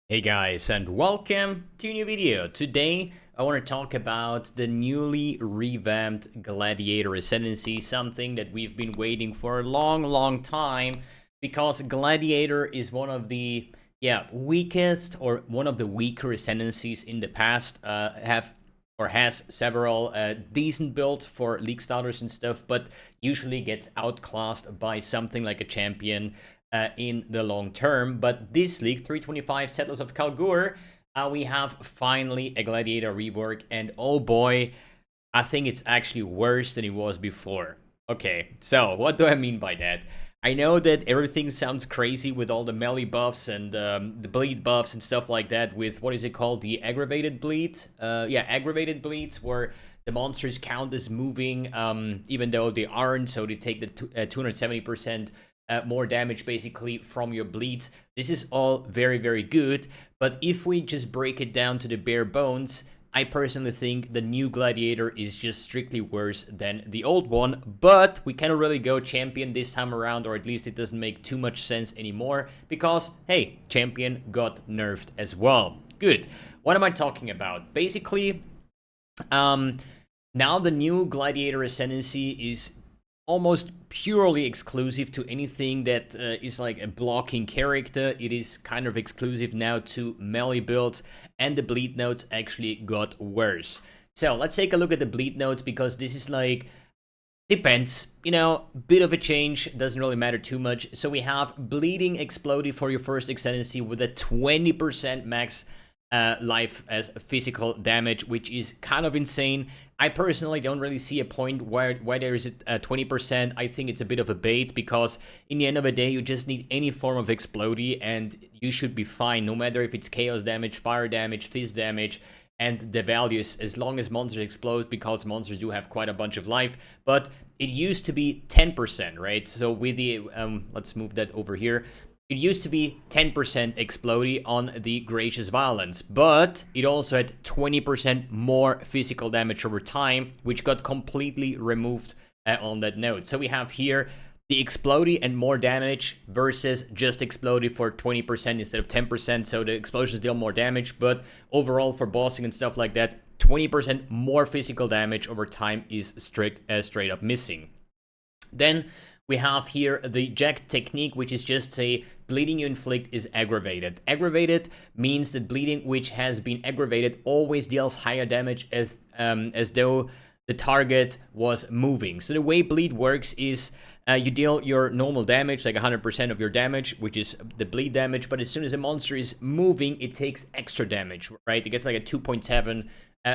Hey guys, and welcome to a new video. Today I want to talk about the newly revamped Gladiator Ascendancy, something that we've been waiting for a long time, because Gladiator is one of the weakest, or one of the weaker ascendancies in the past. Has several decent builds for league starters and stuff, but usually gets outclassed by something like a champion in the long term. But this league, 325 Settlers of Kalguur, we have finally a Gladiator rework, and oh boy, I think it's actually worse than it was before. Okay, so what do I mean by that? I know that everything sounds crazy with all the melee buffs and the bleed buffs and stuff like that with, what is it called, the aggravated bleed? Aggravated bleeds, where the monsters count as moving even though they aren't, so they take the 270% more damage basically from your bleeds. This is all very good, but if we just break it down to the bare bones, I personally think the new Gladiator is just strictly worse than the old one, but we cannot really go champion this time around, or at least it doesn't make too much sense anymore, because, hey, champion got nerfed as well. Good. What am I talking about? Basically, now the new Gladiator Ascendancy is almost purely exclusive to anything that is like a blocking character. It is kind of exclusive now to melee builds, and the bleed nodes actually got worse. So let's take a look at the bleed nodes, because this is like, depends, you know, bit of a change, doesn't really matter too much. So we have bleeding exploding for your first ascendancy with a 20% max life as physical damage, which is kind of insane. I personally don't really see a point why there is a 20%. I think it's a bit of a bait, because in the end of the day, you just need any form of explodey and you should be fine, no matter if it's chaos damage, fire damage, fizz damage, and the values, as long as monsters explode, because monsters do have quite a bunch of life. But it used to be 10%, right? So with the let's move that over here. It used to be 10% explodey on the Gracious Violence, but it also had 20% more physical damage over time, which got completely removed on that node. So we have here the explodey and more damage versus just explodey for 20% instead of 10%. So the explosions deal more damage, but overall for bossing and stuff like that, 20% more physical damage over time is straight up missing. Then we have here the Jack technique, which is just say bleeding you inflict is aggravated. Aggravated means that bleeding which has been aggravated always deals higher damage as though the target was moving. So the way bleed works is you deal your normal damage, like 100% of your damage, which is the bleed damage, but as soon as a monster is moving, it takes extra damage, right? It gets like a 2.7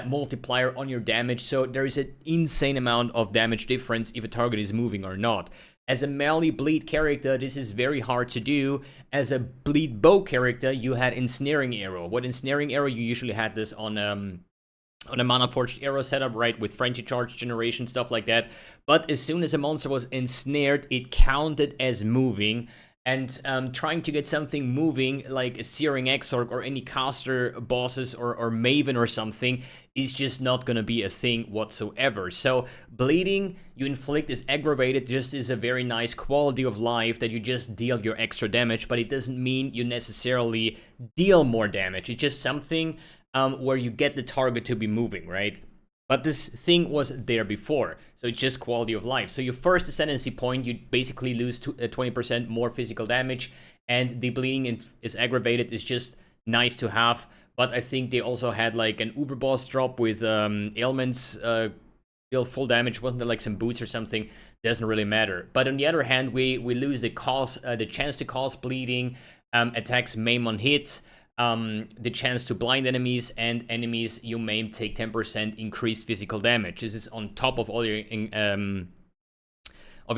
multiplier on your damage, so there is an insane amount of damage difference if a target is moving or not. As a melee bleed character, this is very hard to do. As a bleed bow character, you had Ensnaring Arrow. What Ensnaring Arrow, you usually had this on a Mana Forged Arrow setup, right, with Frenzy Charge generation, stuff like that. But as soon as a monster was ensnared, it counted as moving. And trying to get something moving, like a Searing Exorc or any caster bosses or Maven or something, is just not going to be a thing whatsoever. So bleeding you inflict is aggravated, just is a very nice quality of life that you just deal your extra damage, but it doesn't mean you necessarily deal more damage. It's just something where you get the target to be moving, right? But this thing was there before, so it's just quality of life. So your first ascendancy point, you basically lose 20% more physical damage, and the bleeding is aggravated is just nice to have. But I think they also had like an Uber boss drop with ailments deal full damage. Wasn't there like some boots or something? Doesn't really matter. But on the other hand, we lose the chance to cause bleeding, attacks maim on hit, the chance to blind enemies, and enemies you maim take 10% increased physical damage. This is on top of all your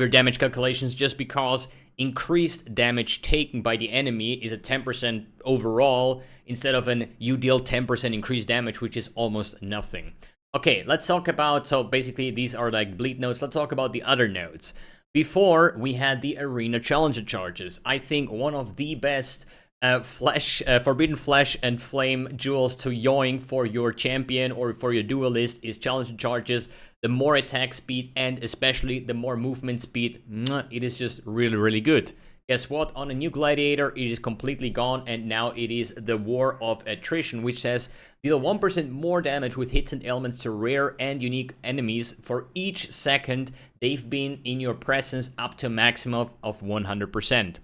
damage calculations, just because increased damage taken by the enemy is a 10% overall, instead of an you deal 10% increased damage, which is almost nothing. Okay, let's talk about, so basically these are like bleed nodes. Let's talk about the other nodes. Before, we had the Arena Challenger charges. I think one of the best Forbidden Flesh and Flame jewels to yoink for your champion or for your duelist is Challenger charges. The more attack speed and especially the more movement speed, it is just really good. Guess what? On a new Gladiator, it is completely gone, and now it is the War of Attrition, which says deal 1% more damage with hits and elements to rare and unique enemies for each second they've been in your presence, up to a maximum of 100%.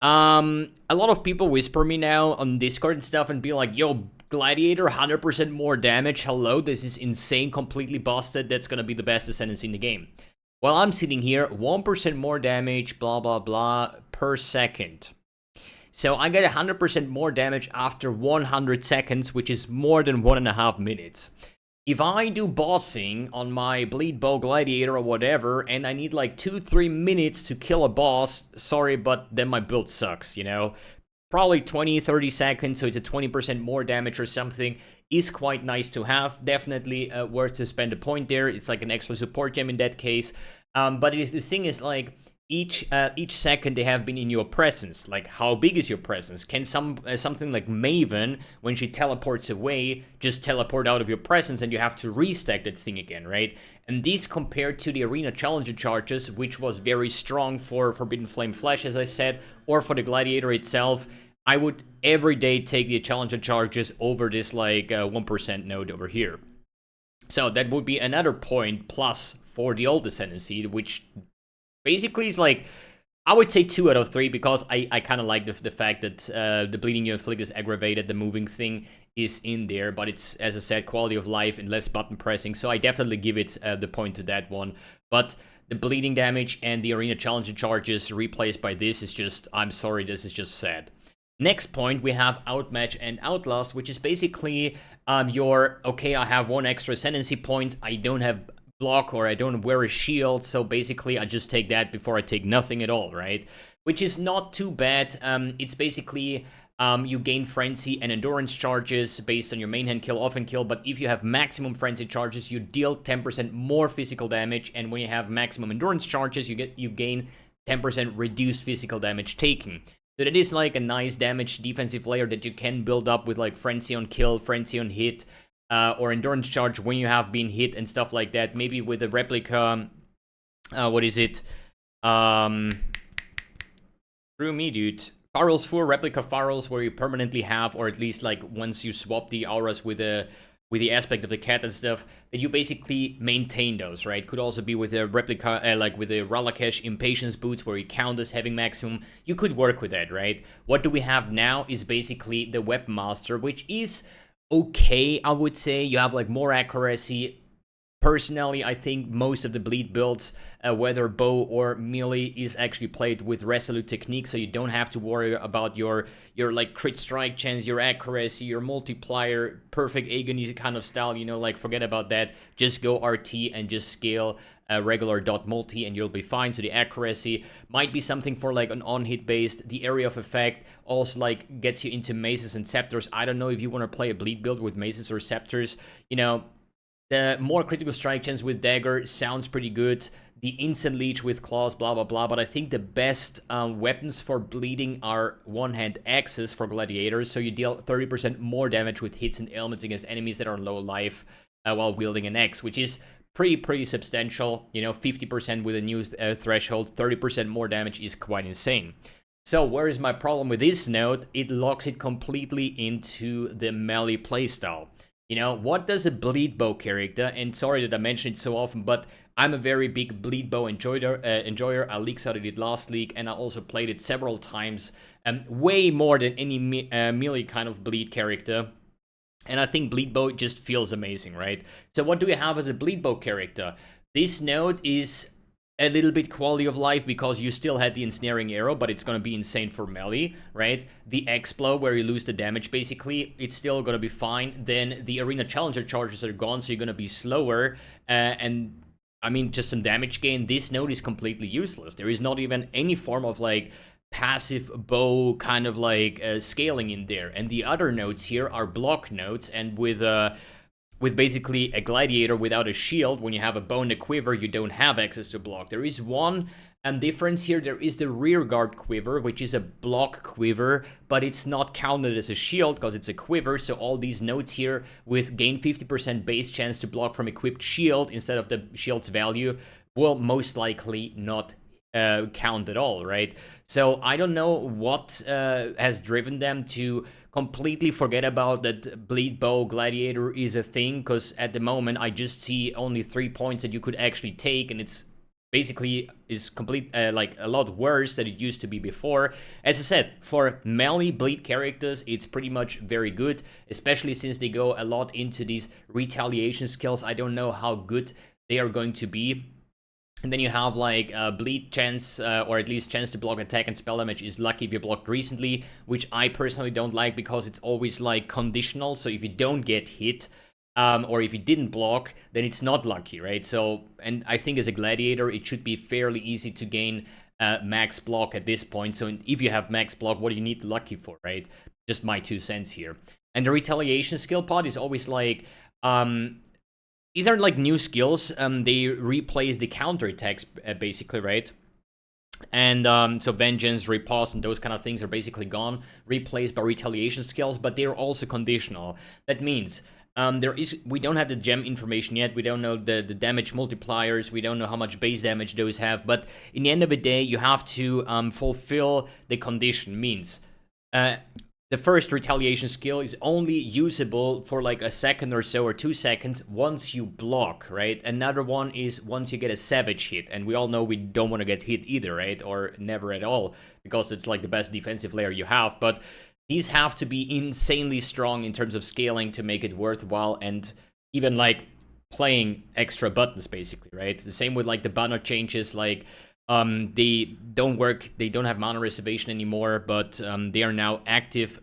A lot of people whisper me now on Discord and stuff and be like, yo, Gladiator, 100% more damage, hello, this is insane, completely busted, that's gonna be the best Ascendancy in the game. Well, I'm sitting here, 1% more damage, blah blah blah, per second. So I get 100% more damage after 100 seconds, which is more than 1.5 minutes. If I do bossing on my Bleed Bow Gladiator or whatever, and I need like 2-3 minutes to kill a boss, sorry, but then my build sucks, you know? Probably 20-30 seconds, so it's a 20% more damage or something, is quite nice to have. Definitely worth to spend a point there. It's like an extra support gem in that case. But the thing is, like, each second they have been in your presence. Like, how big is your presence? Can something like Maven, when she teleports away, just teleport out of your presence and you have to restack that thing again, right? And this compared to the Arena Challenger charges, which was very strong for Forbidden Flame Flash, as I said, or for the Gladiator itself, I would every day take the Challenger charges over this, like, 1% node over here. So that would be another point plus for the old Ascendancy, which basically is like, I would say 2 out of 3, because I kind of like the fact that the Bleeding You Inflict is aggravated, the moving thing is in there, but it's, as I said, quality of life and less button pressing, so I definitely give it the point to that one. But the bleeding damage and the Arena Challenger charges replaced by this is just, I'm sorry, this is just sad. Next point, we have Outmatch and Outlast, which is basically your, okay, I have 1 extra Ascendancy point, I don't have block or I don't wear a shield, so basically I just take that before I take nothing at all, right? Which is not too bad. It's basically you gain Frenzy and Endurance charges based on your main hand kill, off-hand kill, but if you have maximum Frenzy charges, you deal 10% more physical damage, and when you have maximum Endurance charges, you gain 10% reduced physical damage taken. So that is like a nice damage defensive layer that you can build up with like Frenzy on kill, Frenzy on hit, or Endurance charge when you have been hit and stuff like that. Maybe with a replica, what is it? Screw me, dude. Farrell's 4 replica Farrells, where you permanently have, or at least like once you swap the auras with the aspect of the cat and stuff, that you basically maintain those, right? Could also be with a replica, like with the Ralakesh Impatience boots, where you count as having maximum. You could work with that, right? What do we have now is basically the Weapon Master, which is okay, I would say. You have like more accuracy. Personally, I think most of the bleed builds, whether bow or melee, is actually played with resolute technique, so you don't have to worry about your like crit strike chance, your accuracy, your multiplier, perfect agony kind of style, you know, like forget about that. Just go RT and just scale regular dot multi and you'll be fine. So the accuracy might be something for like an on-hit based. The area of effect also like gets you into maces and scepters. I don't know if you want to play a bleed build with maces or scepters, you know. The more critical strike chance with dagger sounds pretty good. The instant leech with claws, blah blah blah. But I think the best weapons for bleeding are one-hand axes for gladiators. So you deal 30% more damage with hits and ailments against enemies that are low life while wielding an axe, which is pretty substantial. You know, 50% with a new threshold, 30% more damage is quite insane. So where is my problem with this node? It locks it completely into the melee playstyle. You know, what does a bleed bow character, and sorry that I mention it so often, but I'm a very big bleed bow enjoyer. I leaks out it last league, and I also played it several times, way more than any melee kind of bleed character. And I think bleed bow just feels amazing, right? So what do we have as a bleed bow character? This node is a little bit quality of life because you still had the ensnaring arrow, but it's gonna be insane for melee, right? The X-Blow, where you lose the damage basically, it's still gonna be fine. Then the Arena Challenger charges are gone, so you're gonna be slower, and I mean, just some damage gain. This node is completely useless. There is not even any form of like passive bow kind of like scaling in there. And the other nodes here are block nodes, and with basically a gladiator without a shield, when you have a bow and a quiver, you don't have access to block. There is one difference here. There is the rear guard quiver, which is a block quiver, but it's not counted as a shield because it's a quiver. So all these nodes here with gain 50% base chance to block from equipped shield instead of the shield's value will most likely not count at all, right? So I don't know what has driven them to completely forget about that bleed bow gladiator is a thing, because at the moment I just see only 3 points that you could actually take, and it's basically is complete like a lot worse than it used to be before. As I said, for melee bleed characters, it's pretty much very good, especially since they go a lot into these retaliation skills. I don't know how good they are going to be. And then you have like bleed chance, or at least chance to block attack and spell damage is lucky if you blocked recently, which I personally don't like because it's always like conditional. So if you don't get hit, or if you didn't block, then it's not lucky, right? So, and I think as a gladiator, it should be fairly easy to gain max block at this point. So if you have max block, what do you need lucky for, right? Just my 2 cents here. And the retaliation skill pod is always like, these aren't like new skills. They replace the counter attacks, basically, right? And so vengeance, riposte, and those kind of things are basically gone, replaced by retaliation skills, but they're also conditional. That means we don't have the gem information yet. We don't know the damage multipliers. We don't know how much base damage those have. But in the end of the day, you have to fulfill the condition. Means the first retaliation skill is only usable for like a second or so, or 2 seconds, once you block, right? Another one is once you get a savage hit, and we all know we don't want to get hit either, right? Or never at all, because it's like the best defensive layer you have. But these have to be insanely strong in terms of scaling to make it worthwhile, and even like playing extra buttons, basically, right? The same with like the banner changes, like they don't work, they don't have mana reservation anymore, but they are now active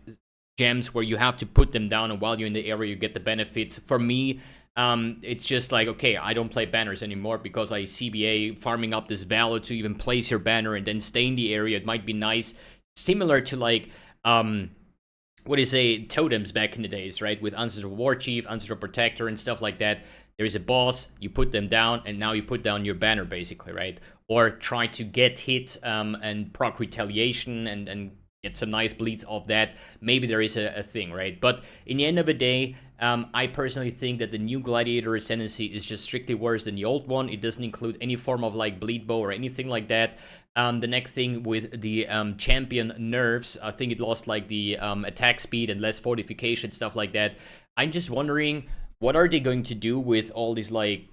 gems where you have to put them down, and while you're in the area you get the benefits. For me, it's just like, okay, I don't play banners anymore because I CBA farming up this value to even place your banner and then stay in the area. It might be nice, similar to like what is totems back in the days, right? With Ancestral War Chief, Ancestral Protector, and stuff like that. There's a boss, you put them down, and now you put down your banner, basically, right? Or try to get hit and proc retaliation and get some nice bleeds off that. Maybe there is a thing, right? But in the end of the day, I personally think that the new Gladiator Ascendancy is just strictly worse than the old one. It doesn't include any form of like bleed bow or anything like that. The next thing with the champion nerfs, I think it lost like the attack speed and less fortification, stuff like that. I'm just wondering, what are they going to do with all these, like,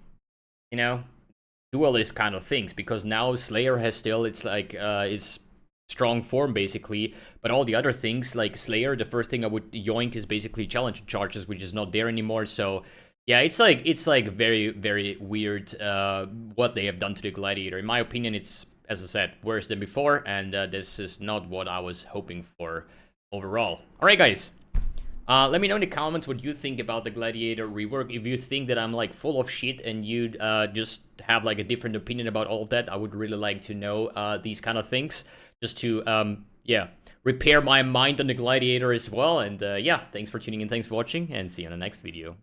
you know, duelist kind of things? Because now Slayer has still, it's like, is strong form, basically. But all the other things, like Slayer, the first thing I would yoink is basically challenge charges, which is not there anymore. So yeah, it's like very, very weird what they have done to the Gladiator. In my opinion, it's, as I said, worse than before, and this is not what I was hoping for overall. Alright, guys. Let me know in the comments what you think about the Gladiator rework. If you think that I'm like full of shit and you just have like a different opinion about all of that, I would really like to know these kind of things, just to yeah, repair my mind on the Gladiator as well. And yeah, thanks for tuning in, thanks for watching, and see you in the next video.